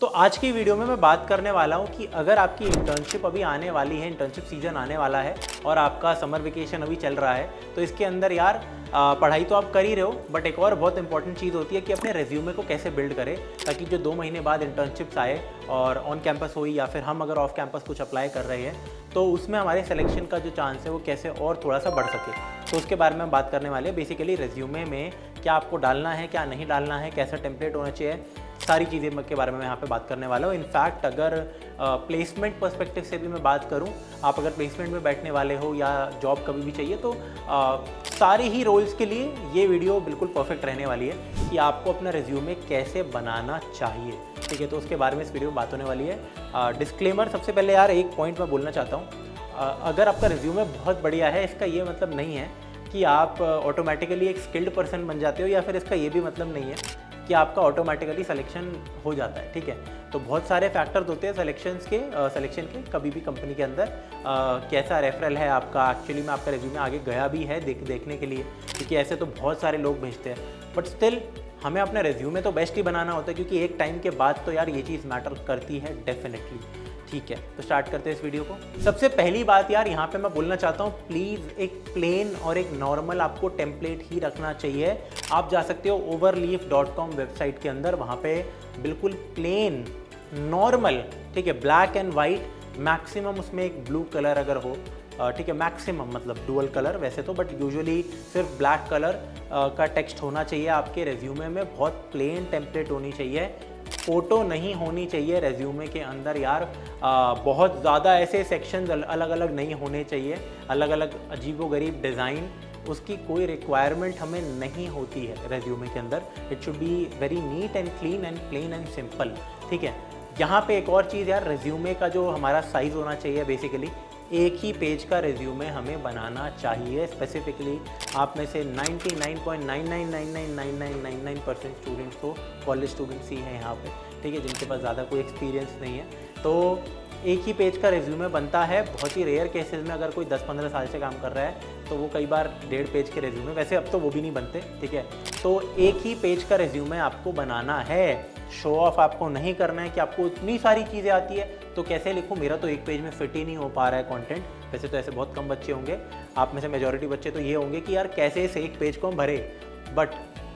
तो आज की वीडियो में मैं बात करने वाला हूँ कि अगर आपकी इंटर्नशिप अभी आने वाली है, इंटर्नशिप सीजन आने वाला है और आपका समर वेकेशन अभी चल रहा है, तो इसके अंदर यार पढ़ाई तो आप कर ही रहे हो, बट एक और बहुत इंपॉर्टेंट चीज़ होती है कि अपने रेज्यूमे को कैसे बिल्ड करें ताकि जो 2 महीने बाद इंटर्नशिप्स आए और ऑन कैंपस हुई या फिर हम अगर ऑफ कैंपस कुछ अप्लाई कर रहे हैं तो उसमें हमारे सिलेक्शन का जो चांस है वो कैसे और थोड़ा सा बढ़ सके। तो उसके बारे में हम बात करने वाले हैं। बेसिकली रेज्यूमे में क्या आपको डालना है, क्या नहीं डालना है, कैसा टेम्पलेट होना चाहिए, सारी चीज़ें के बारे में मैं यहाँ पे बात करने वाला हूँ। इनफैक्ट अगर प्लेसमेंट पर्सपेक्टिव से भी मैं बात करूँ, आप अगर प्लेसमेंट में बैठने वाले हो या जॉब कभी भी चाहिए तो सारे ही रोल्स के लिए ये वीडियो बिल्कुल परफेक्ट रहने वाली है कि आपको अपना रिज्यूमे कैसे बनाना चाहिए। ठीक है, तो उसके बारे में इस वीडियो में बात होने वाली है। डिस्क्लेमर, सबसे पहले यार एक पॉइंट मैं बोलना चाहता हूँ। अगर आपका रिज्यूमे बहुत बढ़िया है, इसका ये मतलब नहीं है कि आप ऑटोमेटिकली एक स्किल्ड पर्सन बन जाते हो, या फिर इसका ये भी मतलब नहीं है कि आपका ऑटोमेटिकली सिलेक्शन हो जाता है। ठीक है, तो बहुत सारे फैक्टर्स होते हैं सिलेक्शन के कभी भी कंपनी के अंदर। कैसा रेफरल है आपका, एक्चुअली में आपका रिज्यूमे आगे गया भी है देखने के लिए, क्योंकि ऐसे तो बहुत सारे लोग भेजते हैं, बट स्टिल हमें अपना रिज्यूमे तो बेस्ट ही बनाना होता है, क्योंकि एक टाइम के बाद तो यार ये चीज़ मैटर करती है डेफिनेटली। ठीक है, तो स्टार्ट करते हैं इस वीडियो को। सबसे पहली बात यार यहाँ पे मैं बोलना चाहता हूँ, प्लीज़ एक प्लेन और एक नॉर्मल आपको टेम्पलेट ही रखना चाहिए। आप जा सकते हो overleaf.com वेबसाइट के अंदर, वहाँ पे बिल्कुल प्लेन नॉर्मल, ठीक है, ब्लैक एंड वाइट, मैक्सिमम उसमें एक ब्लू कलर अगर हो, ठीक है, मैक्सिमम मतलब डुअल कलर वैसे तो, बट यूजुअली सिर्फ ब्लैक कलर का टेक्स्ट होना चाहिए आपके रेज्यूमे में। बहुत प्लेन टेम्पलेट होनी चाहिए, फ़ोटो नहीं होनी चाहिए रेज्यूमे के अंदर यार। बहुत ज़्यादा ऐसे सेक्शंस अलग अलग नहीं होने चाहिए, अलग अलग अजीबोगरीब डिज़ाइन, उसकी कोई रिक्वायरमेंट हमें नहीं होती है रेज्यूमे के अंदर। It should be very neat and clean and plain and simple. ठीक है, यहाँ पे एक और चीज़ यार, रेज्यूमे का जो हमारा साइज़ होना चाहिए, बेसिकली एक ही पेज का रेज्यूमे हमें बनाना चाहिए। स्पेसिफिकली आप में से 99.99999999% स्टूडेंट्स को कॉलेज स्टूडेंट्स ही हैं यहाँ पे, ठीक है, जिनके पास ज़्यादा कोई एक्सपीरियंस नहीं है, तो एक ही पेज का रेज्यूमे बनता है। बहुत ही रेयर केसेस में अगर कोई 10-15 साल से काम कर रहा है तो वो कई बार 1.5 पेज के रेज्यूमे, वैसे अब तो वो भी नहीं बनते, ठीक है। तो एक ही पेज का रेज्यूमे आपको बनाना है। शो ऑफ आपको नहीं करना है कि आपको इतनी सारी चीज़ें आती है तो कैसे लिखूँ, मेरा तो एक पेज में फिट ही नहीं हो पा रहा है कंटेंट। वैसे तो ऐसे बहुत कम बच्चे होंगे, आप में से मेजॉरिटी बच्चे तो ये होंगे कि यार कैसे इस एक पेज को हम भरे, बट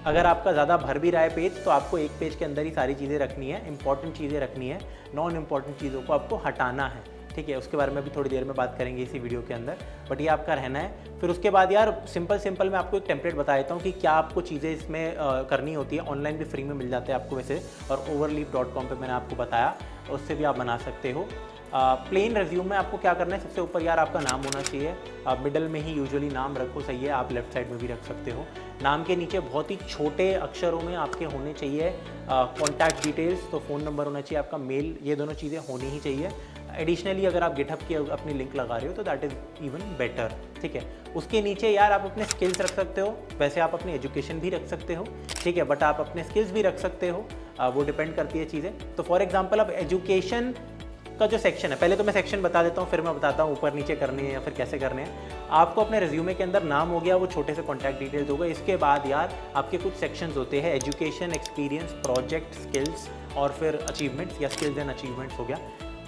अगर आपका ज़्यादा भर भी रहा है पेज तो आपको एक पेज के अंदर ही सारी चीज़ें रखनी है, इंपॉर्टेंट चीज़ें रखनी है, नॉन इम्पॉर्टेंट चीज़ों को आपको हटाना है। ठीक है, उसके बारे में भी थोड़ी देर में बात करेंगे इसी वीडियो के अंदर, बट ये आपका रहना है। फिर उसके बाद यार सिंपल मैं आपको एक टेम्पलेट बता देता हूँ कि क्या आपको चीज़ें इसमें करनी होती है। ऑनलाइन भी फ्री में मिल जाते हैं आपको वैसे, और overleaf.com पे मैंने आपको बताया, उससे भी आप बना सकते हो। प्लेन रिज्यूम में आपको क्या करना है, सबसे ऊपर यार आपका नाम होना चाहिए, मिडल में ही यूजुअली नाम रखो, सही है, आप लेफ्ट साइड में भी रख सकते हो। नाम के नीचे बहुत ही छोटे अक्षरों में आपके होने चाहिए कॉन्टैक्ट डिटेल्स, तो फ़ोन नंबर होना चाहिए, आपका मेल, ये दोनों चीज़ें होनी ही चाहिए। एडिशनली अगर आप गिटहब की अपनी लिंक लगा रहे हो तो दैट इज़ इवन बेटर। ठीक है, उसके नीचे यार आप अपने स्किल्स रख सकते हो, वैसे आप अपनी एजुकेशन भी रख सकते हो, ठीक है, बट आप अपने स्किल्स भी रख सकते हो, वो डिपेंड करती है चीज़ें। तो फॉर एग्जांपल अब एजुकेशन का जो सेक्शन है, पहले तो मैं सेक्शन बता देता हूँ, फिर मैं बताता हूँ ऊपर नीचे करने हैं या फिर कैसे करने हैं। आपको अपने रिज्यूमे के अंदर नाम हो गया, वो छोटे से कॉन्टैक्ट डिटेल्स हो गए। इसके बाद यार आपके कुछ सेक्शंस होते हैं, एजुकेशन, एक्सपीरियंस, प्रोजेक्ट, स्किल्स और फिर अचीवमेंट्स या स्किल्स एंड अचीवमेंट्स हो गया।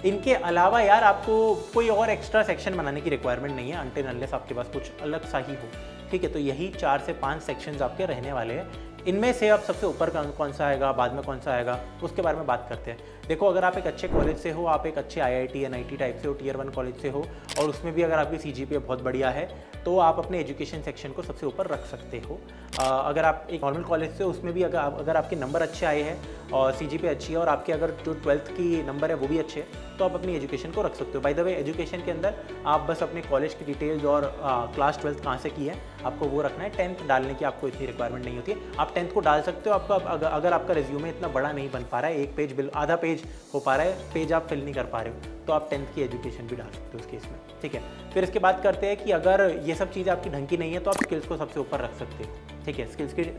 इनके अलावा यार आपको कोई और एक्स्ट्रा सेक्शन बनाने की रिक्वायरमेंट नहीं है, अनटिल अनलेस आपके पास कुछ अलग सा ही हो। ठीक है, तो यही 4 से 5 सेक्शंस आपके रहने वाले हैं। इनमें से अब सबसे ऊपर कौन सा आएगा, बाद में कौन सा आएगा, उसके बारे में बात करते हैं। देखो, अगर आप एक अच्छे कॉलेज से हो, आप एक अच्छे IIT NIT टाइप से हो, Tier 1 कॉलेज से हो, और उसमें भी अगर आपकी CGPA बहुत बढ़िया है तो आप अपने एजुकेशन सेक्शन को सबसे ऊपर रख सकते हो। अगर आप एक नॉर्मल कॉलेज से, उसमें भी अगर आपके नंबर अच्छे आए हैं और CGPA अच्छी है और आपके अगर जो 12th की नंबर है वो भी अच्छे हैं, तो आप अपनी एजुकेशन को रख सकते हो। बाय द वे, एजुकेशन के अंदर आप बस अपने कॉलेज की डिटेल्स और क्लास 12th कहाँ से की है आपको वो रखना है। 10th डालने की आपको इतनी रिक्वायरमेंट नहीं होती है, आप 10th को डाल सकते हो। आपका अगर आपका रिज्यूमे इतना बड़ा नहीं बन पा रहा है, एक पेज आधा पेज हो पा रहा है, पेज आप फिल नहीं कर पा रहे हो, तो आप 10th की एजुकेशन भी डाल सकते हो उस केस में। ठीक है, फिर इसके बाद करते हैं कि अगर ये सब चीज़ें आपकी ढंग की नहीं है तो आप स्किल्स को सबसे ऊपर रख सकते हो। ठीक है।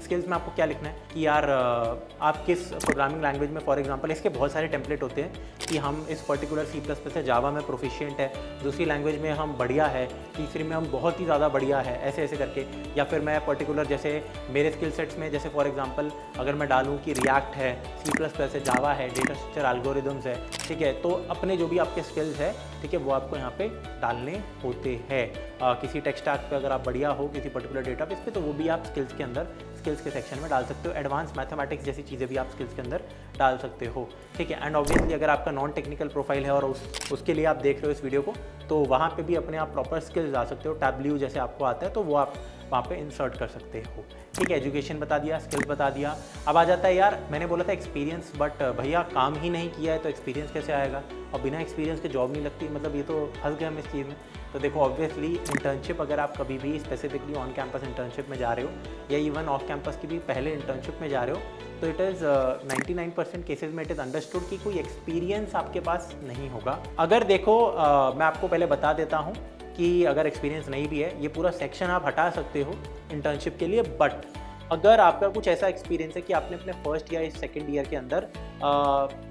स्किल्स में आपको क्या लिखना है कि यार आप किस प्रोग्रामिंग लैंग्वेज में, फॉर एग्जांपल इसके बहुत सारे टेम्पलेट होते हैं कि हम इस पर्टिकुलर C++ है, जावा में प्रोफिशिएंट है, दूसरी लैंग्वेज में हम बढ़िया है, तीसरी में हम बहुत ही ज़्यादा बढ़िया है, ऐसे ऐसे करके। या फिर मैं पर्टिकुलर जैसे मेरे स्किल सेट्स में जैसे फॉर एग्जांपल अगर मैं डालूँ कि रिएक्ट है, C++ है, जावा है, डेटा स्ट्रक्चर एल्गोरिदम्स है, ठीक है। तो अपने जो भी आपके स्किल्स है, ठीक है, वो आपको यहाँ पे डालने होते हैं। किसी टेक स्टैक पे अगर आप बढ़िया हो किसी पर्टिकुलर डेटाबेस पे, तो वो भी आप स्किल्स के अंदर, स्किल्स के सेक्शन में डाल सकते हो। एडवांस मैथमेटिक्स जैसी चीज़ें भी आप स्किल्स के अंदर डाल सकते हो, ठीक है। एंड ऑब्वियसली अगर आपका नॉन टेक्निकल प्रोफाइल है और उसके लिए आप देख रहे हो इस वीडियो को, तो वहाँ पे भी अपने आप प्रॉपर स्किल्स डाल सकते हो। टैबल्यू जैसे आपको आता है तो वो आप वहाँ पे इंसर्ट कर सकते हो, ठीक है। एजुकेशन बता दिया, स्किल्स बता दिया। अब आ जाता है यार, मैंने बोला था एक्सपीरियंस, बट भैया काम ही नहीं किया है तो एक्सपीरियंस कैसे आएगा? और बिना एक्सपीरियंस के जॉब नहीं लगती, मतलब ये तो फंस गए हम इस चीज़ में। तो देखो ऑब्वियसली इंटर्नशिप अगर आप कभी भी स्पेसिफिकली ऑन कैंपस इंटर्नशिप में जा रहे हो या इवन ऑफ कैंपस की भी पहले इंटर्नशिप में जा रहे हो, तो इट इज़ 99% केसेस में इट इज़ अंडरस्टूड कि कोई एक्सपीरियंस आपके पास नहीं होगा। अगर देखो मैं आपको पहले बता देता हूँ कि अगर एक्सपीरियंस नहीं भी है, ये पूरा सेक्शन आप हटा सकते हो इंटर्नशिप के लिए। बट अगर आपका कुछ ऐसा एक्सपीरियंस है कि आपने अपने फर्स्ट या सेकंड ईयर के अंदर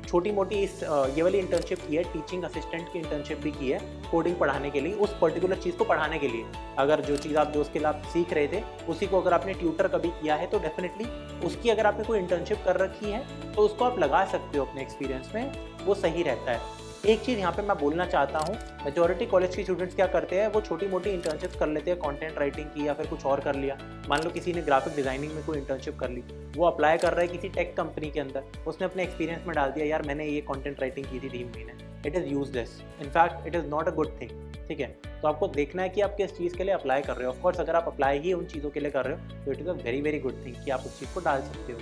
छोटी मोटी ये वाली इंटर्नशिप की है, टीचिंग असिस्टेंट की इंटर्नशिप भी की है, कोडिंग पढ़ाने के लिए, उस पर्टिकुलर चीज़ को पढ़ाने के लिए, अगर जो चीज़ आप जो स्किल आप सीख रहे थे उसी को अगर आपने ट्यूटर कभी किया है, तो डेफिनेटली उसकी अगर आपने कोई इंटर्नशिप कर रखी है तो उसको आप लगा सकते हो अपने एक्सपीरियंस में, वो सही रहता है। एक चीज़ यहाँ पे मैं बोलना चाहता हूँ, मेजॉरिटी कॉलेज के स्टूडेंट्स क्या करते हैं, वो छोटी मोटी इंटर्नशिप्स कर लेते हैं कंटेंट राइटिंग की या फिर कुछ और कर लिया। मान लो किसी ने ग्राफिक डिज़ाइनिंग में कोई इंटर्नशिप कर ली, वो अप्लाई कर रहा है किसी टेक कंपनी के अंदर, उसने अपने एक्सपीरियंस में डाल दिया यार मैंने ये कंटेंट राइटिंग की थी 3 महीने। It is useless, in fact it is not a good thing, ठीक है। तो आपको देखना है कि आप किस चीज़ के लिए अप्लाई कर रहे हो। ऑफकोर्स अगर आप अप्लाई ही उन चीज़ों के लिए कर रहे हो तो it is a very very good thing कि आप उस चीज़ को डाल सकते हो,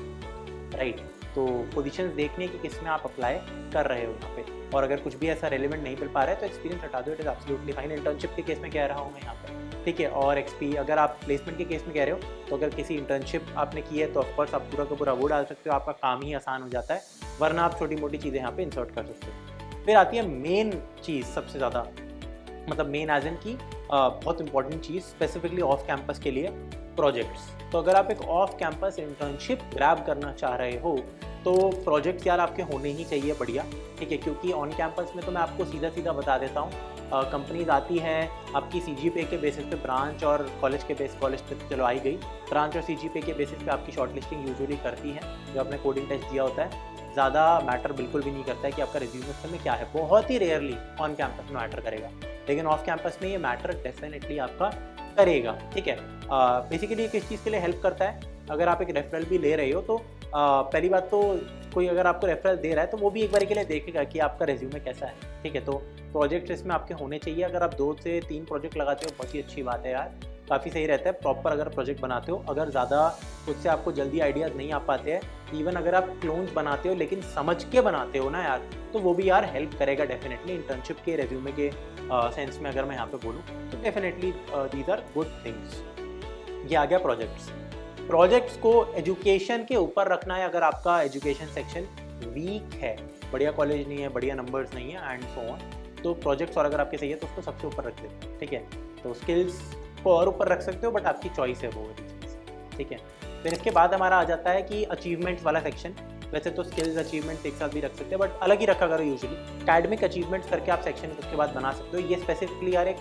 राइट। तो पोजीशंस देखने की किस में आप अप्लाई कर रहे हो यहाँ पे, और अगर कुछ भी ऐसा रेलिवेंट नहीं मिल पा रहा है तो एक्सपीरियंस हटा दो, it is absolutely fine. Internship के केस में कह रहा हूँ मैं यहाँ पे, ठीक है। और अगर आप प्लेसमेंट के केस में कह रहे हो, तो अगर किसी इंटर्नशिप आपने की है तो ऑफकोर्स आप पूरा का पूरा वो डाल सकते हो, आपका काम ही आसान हो जाता है, वरना आप छोटी मोटी चीज़ें यहाँ पे इंसर्ट कर सकते हो। फिर आती है मेन चीज़, सबसे ज़्यादा मतलब मेन एज इन की बहुत इंपॉर्टेंट चीज़ स्पेसिफिकली ऑफ कैंपस के लिए, प्रोजेक्ट्स। तो अगर आप एक ऑफ कैंपस इंटर्नशिप ग्रैब करना चाह रहे हो तो प्रोजेक्ट्स यार आपके होने ही चाहिए बढ़िया, ठीक है। क्योंकि ऑन कैंपस में तो मैं आपको सीधा सीधा बता देता हूँ, कंपनीज आती हैं आपकी CGPA के बेसिस पे, ब्रांच और कॉलेज के कॉलेज पे चलो आई गई, ब्रांच और CGPA के बेसिस पे आपकी शॉर्ट लिस्टिंग यूजुअली करती है। जो आपने कोडिंग टेस्ट दिया होता है, ज़्यादा मैटर बिल्कुल भी नहीं करता है कि आपका रिज्यूमे में क्या है, बहुत ही रेयरली ऑन कैंपस में मैटर करेगा, लेकिन ऑफ कैंपस में ये मैटर डेफिनेटली आपका करेगा, ठीक है। बेसिकली किस चीज़ के लिए हेल्प करता है, अगर आप एक रेफरल भी ले रहे हो तो पहली बात तो कोई अगर आपको रेफरल दे रहा है तो वो भी एक बार के लिए देखेगा कि आपका रिज्यूमे कैसा है, ठीक है। तो प्रोजेक्ट्स इसमें आपके होने चाहिए। अगर आप 2 से 3 प्रोजेक्ट लगाते हो बहुत ही अच्छी बात है यार, काफ़ी सही रहता है प्रॉपर अगर प्रोजेक्ट बनाते हो। अगर ज़्यादा उससे आपको जल्दी आइडियाज़ नहीं आ पाते हैं, इवन अगर आप क्लोन्स बनाते हो लेकिन समझ के बनाते हो ना यार, तो वो भी यार हेल्प करेगा डेफिनेटली इंटर्नशिप के रिज्यूमे के सेंस में। अगर मैं यहाँ पे बोलूँ तो definitely these are good things. ये आ गया प्रोजेक्ट्स को एजुकेशन के ऊपर रखना है। अगर आपका एजुकेशन सेक्शन वीक है, बढ़िया कॉलेज नहीं है, बढ़िया नंबर्स नहीं है एंड सो ऑन, तो प्रोजेक्ट्स और अगर आपके सही है तो उसको सबसे ऊपर रख देते हैं, ठीक है। तो स्किल्स को और ऊपर रख सकते हो, बट आपकी चॉइस है वो वाली चीज़, ठीक है। फिर इसके बाद हमारा आ जाता है कि अचीवमेंट्स वाला सेक्शन। वैसे तो स्किल्स अचीवमेंट्स एक साथ भी रख सकते हैं, बट अलग ही रखा करो यूजुअली। एकेडमिक अचीवमेंट्स करके आप सेक्शन उसके बाद बना सकते हो। ये स्पेसिफिकली यार एक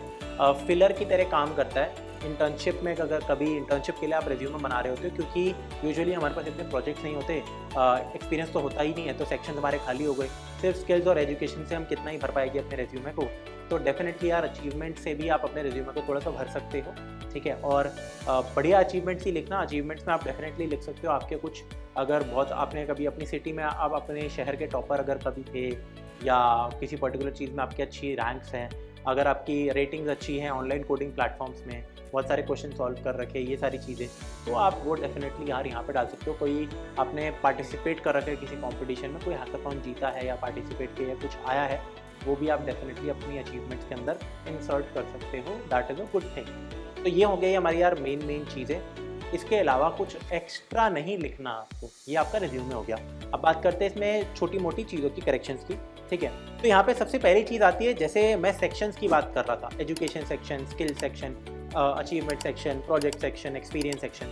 फिलर की तरह काम करता है इंटर्नशिप में। अगर कभी इंटर्नशिप के लिए आप रिज्यूमे बना रहे होते हो, क्योंकि यूजुअली हमारे पास इतने प्रोजेक्ट्स नहीं होते, एक्सपीरियंस तो होता ही नहीं है, तो सेक्शन हमारे खाली हो गए। सिर्फ स्किल्स और एजुकेशन से हम कितना ही भर पाएंगे अपने रिज्यूमे को। तो डेफिनेटली यार अचीवमेंट से भी आप अपने रिज्यूमे को थोड़ा सा भर सकते हो, ठीक है। और बढ़िया अचीवमेंट्स ही लिखना। अचीवमेंट्स में आप डेफिनेटली लिख सकते हो आपके कुछ, अगर बहुत आपने कभी अपनी सिटी में, आप अपने शहर के टॉपर अगर कभी थे, या किसी पर्टिकुलर चीज़ में आपकी अच्छी रैंक्स हैं, अगर आपकी रेटिंग्स अच्छी हैं ऑनलाइन कोडिंग प्लेटफॉर्म्स में, बहुत सारे क्वेश्चन सॉल्व कर रखे, ये सारी चीज़ें, तो आप वो डेफिनेटली यार यहाँ पे डाल सकते हो। कोई आपने पार्टिसिपेट कर रखे किसी कंपटीशन में, कोई हैकाथॉन जीता है या पार्टिसिपेट किया या कुछ आया है, वो भी आप डेफिनेटली अपनी अचीवमेंट्स के अंदर इंसर्ट कर सकते हो। That is a good thing. तो ये हो गई हमारी यार मेन चीज़ें। इसके अलावा कुछ एक्स्ट्रा नहीं लिखना आपको, ये आपका रिज्यूमे हो गया। अब बात करते हैं इसमें छोटी मोटी चीज़ों की, करेक्शंस की, ठीक है। तो यहाँ पे सबसे पहली चीज़ आती है, जैसे मैं सेक्शंस की बात कर रहा था, education section, skill section, achievement section, project section, experience section.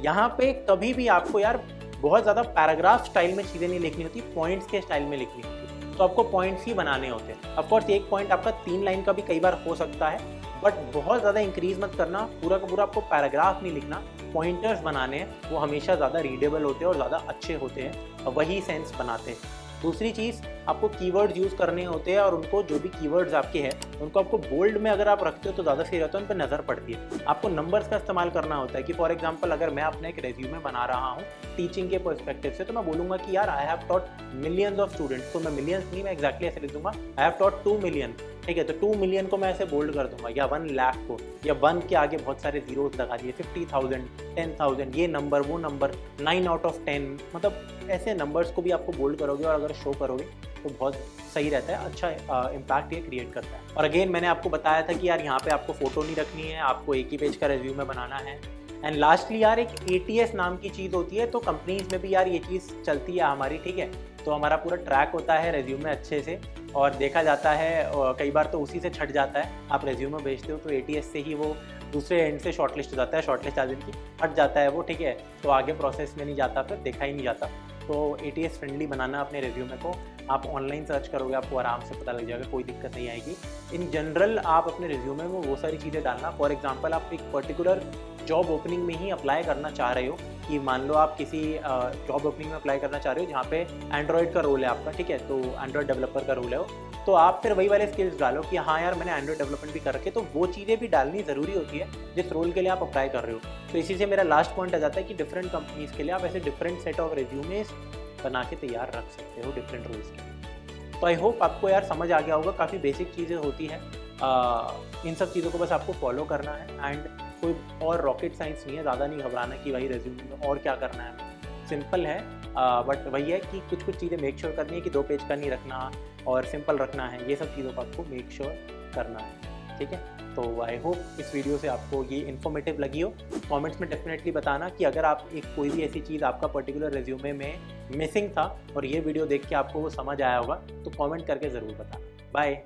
यहाँ पे कभी भी आपको यार बहुत ज़्यादा पैराग्राफ स्टाइल में चीज़ें नहीं लिखनी होती, पॉइंट्स के स्टाइल में लिखनी होती। तो आपको पॉइंट्स ही बनाने होते हैं। ऑफकोर्स एक पॉइंट आपका 3 लाइन का भी कई बार हो सकता है, बट बहुत ज़्यादा इंक्रीज मत करना, पूरा का पूरा आपको पैराग्राफ नहीं लिखना, पॉइंटर्स बनाने हैं, वो हमेशा ज़्यादा रीडेबल होते हैं और ज़्यादा अच्छे होते हैं, वही सेंस बनाते हैं। दूसरी चीज़, आपको कीवर्ड्स यूज़ करने होते हैं और उनको जो भी कीवर्ड्स आपके हैं उनको आपको बोल्ड में अगर आप रखते हो तो ज़्यादा सही रहता है, उन पर नज़र पड़ती है। आपको नंबर्स का इस्तेमाल करना होता है कि फॉर एग्जांपल अगर मैं अपना एक रेज्यूमे बना रहा हूँ टीचिंग के पर्सपेक्टिव से, तो मैं बोलूँगा कि यार I have taught millions of students, तो मैं मिलियंस नहीं, मैं एक्जैक्टली ऐसे लिख दूंगा आई हैव टॉट 2 मिलियन। ठीक है, तो 2 मिलियन को मैं ऐसे बोल्ड कर दूंगा, या 1 लाख को, या 1 के आगे बहुत सारे जीरोस लगा दिए, 50,000, 10,000, ये नंबर वो नंबर, 9 आउट ऑफ 10, मतलब ऐसे नंबर्स को भी आपको बोल्ड करोगे और अगर शो करोगे तो बहुत सही रहता है, अच्छा इम्पैक्ट ये क्रिएट करता है। और अगेन मैंने आपको बताया था कि यार यहाँ पे आपको फोटो नहीं रखनी है, आपको एक ही पेज का रेज्यूमे बनाना है। एंड लास्टली यार एक ATS नाम की चीज़ होती है, तो कंपनीज में भी यार ये चीज़ चलती है हमारी, ठीक है। तो हमारा पूरा ट्रैक होता है रेज्यूमे अच्छे से और देखा जाता है, कई बार तो उसी से छट जाता है, आप रेज्यूमे भेजते हो तो ATS से ही वो दूसरे एंड से शॉर्टलिस्ट हो जाता है, शॉर्टलिस्ट आ जाती हट जाता है वो, ठीक है। तो आगे प्रोसेस में नहीं जाता, फिर देखा ही नहीं जाता। तो ATS फ्रेंडली बनाना अपने रेज्यूमे को, आप ऑनलाइन सर्च करोगे आपको आराम से पता लग जाएगा, कोई दिक्कत नहीं आएगी। इन जनरल आप अपने रिज्यूमे में वो सारी चीज़ें डालना, फॉर एग्जांपल आप एक पर्टिकुलर जॉब ओपनिंग में ही अप्लाई करना चाह रहे हो, कि मान लो आप किसी जॉब ओपनिंग में अप्लाई करना चाह रहे हो जहाँ पे एंड्रॉयड का रोल है आपका, ठीक है, तो एंड्रॉयड डेवलपर का रोल है वो, तो आप फिर वही वाले स्किल्स डालो कि हाँ यार मैंने एंड्रॉयड डेवलपमेंट भी कर रखे, तो वो चीज़ें भी डालनी ज़रूरी होती है जिस रोल के लिए आप अप्लाई कर रहे हो। तो इसी से मेरा लास्ट पॉइंट आ जाता है कि डिफरेंट कंपनीज़ के लिए आप ऐसे डिफरेंट सेट ऑफ रेज्यूमेस बना के तैयार रख सकते हो डिफरेंट रोल्स के। तो आई होप आपको यार समझ आ गया होगा, काफ़ी बेसिक चीज़ें होती हैं, इन सब चीज़ों को बस आपको फॉलो करना है। एंड कोई और रॉकेट साइंस नहीं है, ज़्यादा नहीं घबराना कि भाई रेज्यूमे में और क्या करना है, सिंपल है। बट वही है कि कुछ कुछ चीज़ें मेक श्योर करनी है कि 2 पेज का नहीं रखना और सिंपल रखना है, ये सब चीज़ों को आपको मेक श्योर करना है, ठीक है। तो आई होप इस वीडियो से आपको ये इन्फॉर्मेटिव लगी हो। कमेंट्स में डेफिनेटली बताना कि अगर आप एक कोई भी ऐसी चीज़ आपका पर्टिकुलर रेज्यूमे में मिसिंग था और ये वीडियो देख के आपको वो समझ आया होगा, तो कमेंट करके ज़रूर बताना। बाय।